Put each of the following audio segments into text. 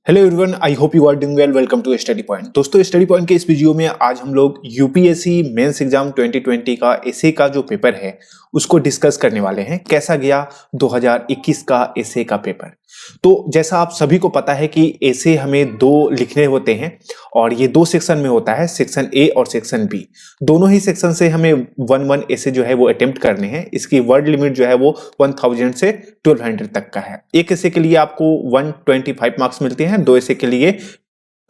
Hello everyone, I hope you are doing well. Welcome to study point. दोस्तों, study point के इस video में आज हम लोग यूपीएससी मेंस एग्जाम 2020 का एसए का जो पेपर है उसको डिस्कस करने वाले हैं। कैसा गया 2021 का एसए का पेपर। तो जैसा आप सभी को पता है कि एसए हमें दो लिखने होते हैं और ये दो सेक्शन में होता है, सेक्शन ए और सेक्शन बी। दोनों ही सेक्शन से हमें 1 एसए जो है वो अटेम्प्ट करने हैं। इसकी वर्ड लिमिट जो है वो 1000 से 1200 तक का है। एक एसए के लिए आपको 125 मार्क्स मिलते हैं, दो एसए के लिए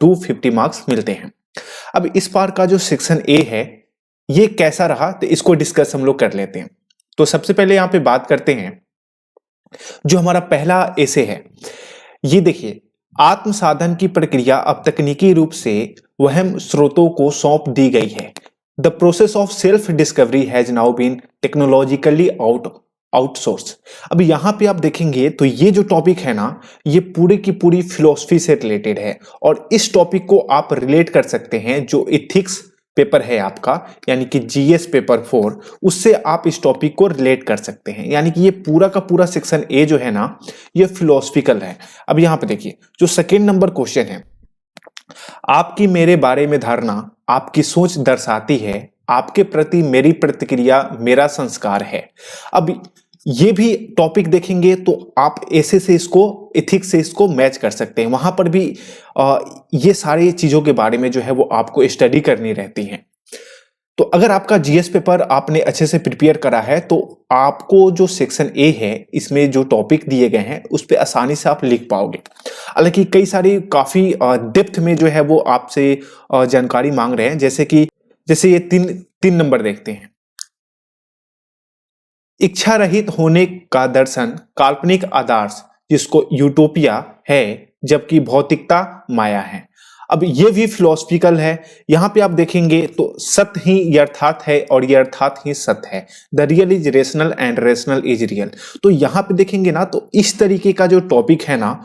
250 मार्क्स मिलते हैं। अब इस बार का जो सेक्शन ए है ये कैसा रहा तो इसको डिस्कस हम लोग कर लेते हैं। तो सबसे पहले यहाँ पे बात करते हैं जो हमारा पहला एसे है। ये देखिए, आत्म साधन की प्रक्रिया अब तकनीकी रूप से वहम स्रोतों को सौंप दी गई है। The process of self discovery has now been technologically outsource. अब यहां पे आप देखेंगे तो ये जो टॉपिक है ना, ये पूरी की पूरी फिलॉसफी से रिलेटेड है और इस टॉपिक को आप रिलेट कर सकते हैं जो इथिक्स पेपर है आपका, यानी कि जीएस पेपर 4, उससे आप इस टॉपिक को रिलेट कर सकते हैं। यानी कि ये पूरा का पूरा सेक्शन ए जो है ना, ये फिलोसफिकल है। अब यहां पे देखिए, जो सेकेंड नंबर क्वेश्चन है, आपकी मेरे बारे में धारणा आपकी सोच दर्शाती है, आपके प्रति मेरी प्रतिक्रिया मेरा संस्कार है। अब ये भी टॉपिक देखेंगे तो आप ऐसे से इसको एथिक्स से इसको मैच कर सकते हैं। वहां पर भी ये सारी चीजों के बारे में जो है वो आपको स्टडी करनी रहती है। तो अगर आपका जीएस पेपर आपने अच्छे से प्रिपेयर करा है तो आपको जो सेक्शन ए है इसमें जो टॉपिक दिए गए हैं उस पर आसानी से आप लिख पाओगे। हालांकि कई सारी काफी डेप्थ में जो है वो आपसे जानकारी मांग रहे हैं, जैसे ये तीन नंबर देखते हैं। इच्छा रहित होने का दर्शन काल्पनिक आदर्श जिसको यूटोपिया है, जबकि भौतिकता माया है। अब ये भी फिलोसफिकल है। यहां पे आप देखेंगे तो सत्य ही यथार्थ है और यथार्थ ही सत्य है। The real is rational and rational is real. तो यहां पे देखेंगे ना तो इस तरीके का जो टॉपिक है ना,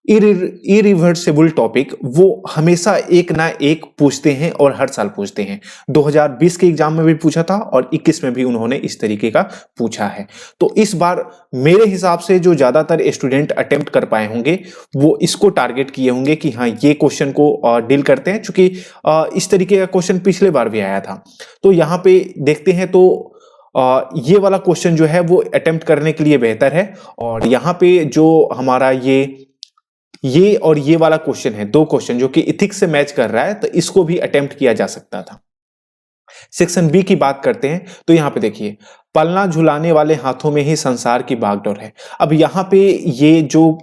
इरिवर्सिबल टॉपिक, वो हमेशा एक ना एक पूछते हैं और हर साल पूछते हैं। 2020 के एग्जाम में भी पूछा था और 21 में भी उन्होंने इस तरीके का पूछा है। तो इस बार मेरे हिसाब से जो ज्यादातर स्टूडेंट अटेम्प्ट कर पाए होंगे वो इसको टारगेट किए होंगे कि हाँ ये क्वेश्चन को डील करते हैं, क्योंकि इस तरीके का क्वेश्चन पिछले बार भी आया था। तो यहाँ पे देखते हैं तो ये वाला क्वेश्चन जो है वो अटेम्प्ट करने के लिए बेहतर है। और यहाँ पे जो हमारा ये और ये वाला क्वेश्चन है, दो क्वेश्चन जो कि इथिक्स से मैच कर रहा है, तो इसको भी अटेम्प्ट किया जा सकता था। सेक्शन बी की बात करते हैं तो यहां पे देखिए, पलना झुलाने वाले हाथों में ही संसार की बागडोर है। अब यहां पे ये जो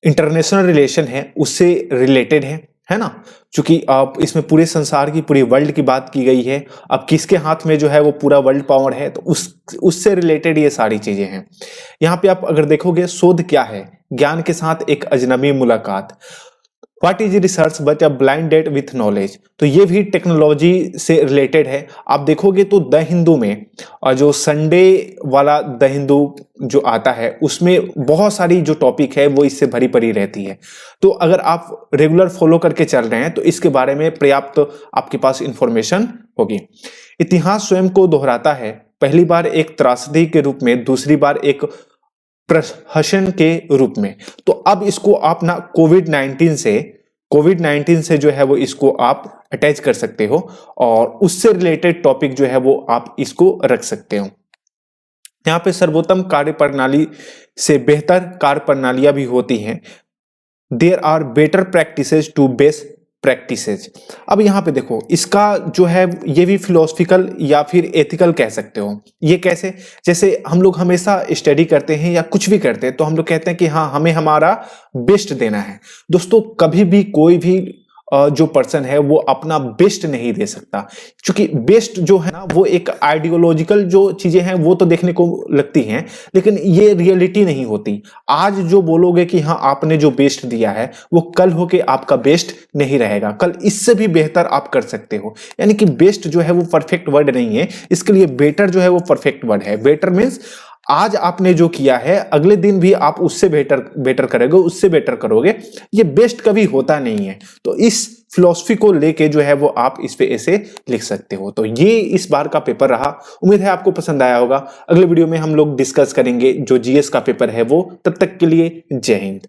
इंटरनेशनल रिलेशन है उससे रिलेटेड है ना, क्योंकि आप इसमें पूरे संसार की, पूरी वर्ल्ड की बात की गई है। अब किसके हाथ में जो है वो पूरा वर्ल्ड पावर है, तो उससे रिलेटेड ये सारी चीजें हैं। यहाँ पे आप अगर देखोगे, शोध क्या है? ज्ञान के साथ एक अजनबी मुलाकात। What is research but a blind date with knowledge. तो ये भी टेक्नोलॉजी से रिलेटेड है। आप देखोगे तो द हिंदू में जो संडे वाला द हिंदू जो आता है उसमें बहुत सारी जो टॉपिक है वो इससे भरी पड़ी रहती है। तो अगर आप रेगुलर फॉलो करके चल रहे हैं तो इसके बारे में पर्याप्त आपके पास इंफॉर्मेशन होगी। इतिहास स्वयं को दोहराता है, पहली बार एक त्रासदी के रूप में, दूसरी बार एक प्रहसन के रूप में। तो अब इसको आप ना कोविड-19 से जो है वो इसको आप अटैच कर सकते हो और उससे रिलेटेड टॉपिक जो है वो आप इसको रख सकते हो। यहाँ पे सर्वोत्तम कार्यप्रणाली से बेहतर कार्यप्रणालियां भी होती हैं। There are better practices to best practices. अब यहाँ पे देखो, इसका जो है ये भी फिलोसफिकल या फिर एथिकल कह सकते हो। ये कैसे? जैसे हम लोग हमेशा स्टडी करते हैं या कुछ भी करते हैं तो हम लोग कहते हैं कि हाँ हमें हमारा बेस्ट देना है। दोस्तों, कभी भी कोई भी जो पर्सन है वो अपना बेस्ट नहीं दे सकता, क्योंकि बेस्ट जो है ना वो एक आइडियोलॉजिकल जो चीजें हैं वो तो देखने को लगती हैं, लेकिन ये रियलिटी नहीं होती। आज जो बोलोगे कि हाँ आपने जो बेस्ट दिया है वो कल होके आपका बेस्ट नहीं रहेगा, कल इससे भी बेहतर आप कर सकते हो। यानी कि बेस्ट जो है वो परफेक्ट वर्ड नहीं है, इसके लिए बेटर जो है वो परफेक्ट वर्ड है। बेटर मीन्स आज आपने जो किया है अगले दिन भी आप उससे बेटर करोगे, उससे बेटर करोगे। ये बेस्ट कभी होता नहीं है। तो इस फिलॉसफी को लेके जो है वो आप इस पे ऐसे लिख सकते हो। तो ये इस बार का पेपर रहा। उम्मीद है आपको पसंद आया होगा। अगले वीडियो में हम लोग डिस्कस करेंगे जो जीएस का पेपर है वो। तब तक के लिए जय हिंद।